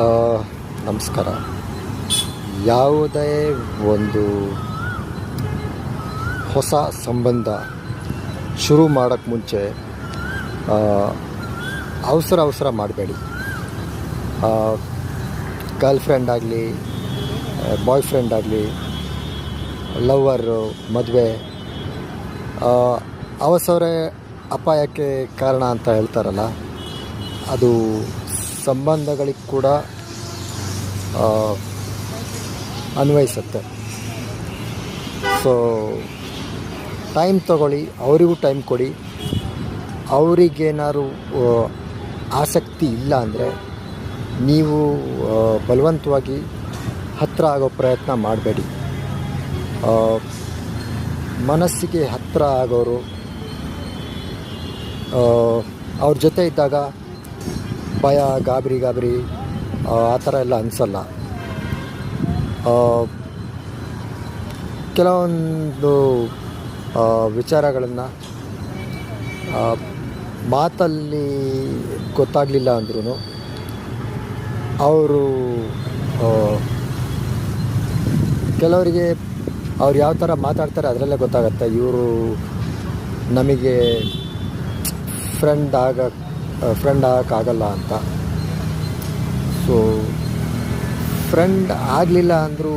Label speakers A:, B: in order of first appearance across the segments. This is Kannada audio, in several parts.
A: ಆ, ನಮಸ್ಕಾರ. ಯಾವುದೇ ಒಂದು ಹೊಸ ಸಂಬಂಧ ಶುರು ಮಾಡೋಕ್ಕೆ ಮುಂಚೆ ಅವಸರ ಮಾಡಬೇಡಿ. ಗರ್ಲ್ ಫ್ರೆಂಡ್ ಆಗಲಿ, ಬಾಯ್ ಫ್ರೆಂಡ್ ಆಗಲಿ, ಲವ್ವರು, ಮದುವೆ, ಅವಸರವೇ ಅಪಾಯಕ್ಕೆ ಕಾರಣ ಅಂತ ಹೇಳ್ತಾರಲ್ಲ, ಅದು ಸಂಬಂಧಗಳಿಗೆ ಕೂಡ ಅನ್ವಯಿಸುತ್ತೆ. ಸೊ ಟೈಮ್ ತಗೊಳ್ಳಿ, ಅವರಿಗೂ ಟೈಮ್ ಕೊಡಿ. ಅವರಿಗೇನಾದ್ರು ಆಸಕ್ತಿ ಇಲ್ಲ ಅಂದರೆ ನೀವು ಬಲವಂತವಾಗಿ ಹತ್ತಿರ ಆಗೋ ಪ್ರಯತ್ನ ಮಾಡಬೇಡಿ. ಮನಸ್ಸಿಗೆ ಹತ್ತಿರ ಆಗೋರು ಅವ್ರ ಜೊತೆ ಇದ್ದಾಗ ಭಯ, ಗಾಬರಿ ಆ ಥರ ಎಲ್ಲ ಅನಿಸಲ್ಲ. ಕೆಲವೊಂದು ವಿಚಾರಗಳನ್ನು ಮಾತಲ್ಲಿ ಗೊತ್ತಾಗಲಿಲ್ಲ ಅಂದ್ರೂ ಅವರು ಕೆಲವರಿಗೆ ಅವ್ರು ಯಾವ ಥರ ಮಾತಾಡ್ತಾರೆ ಅದರಲ್ಲೇ ಗೊತ್ತಾಗುತ್ತೆ ಇವರು ನಮಗೆ ಫ್ರೆಂಡ್ ಆಗೋಕ್ಕಾಗಲ್ಲ ಅಂತ. ಸೊ ಫ್ರೆಂಡ್ ಆಗಲಿಲ್ಲ ಅಂದರೂ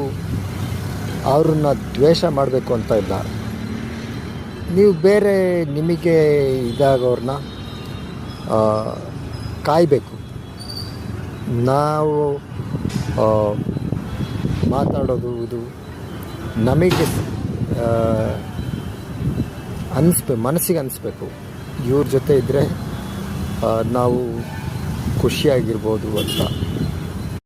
A: ಅವ್ರನ್ನ ದ್ವೇಷ ಮಾಡಬೇಕು ಅಂತ ಇಲ್ಲ. ನೀವು ಬೇರೆ ನಿಮಗೆ ಇದಾಗೋರನ್ನ ಕಾಯಬೇಕು. ನಾವು ಮಾತಾಡೋದು ಇದು ನಮಗೆ ಮನಸ್ಸಿಗೆ ಅನಿಸ್ಬೇಕು, ಇವ್ರ ಜೊತೆ ಇದ್ದರೆ ನಾವು ಖುಷಿಯಾಗಿರ್ಬೋದು ಅಂತ.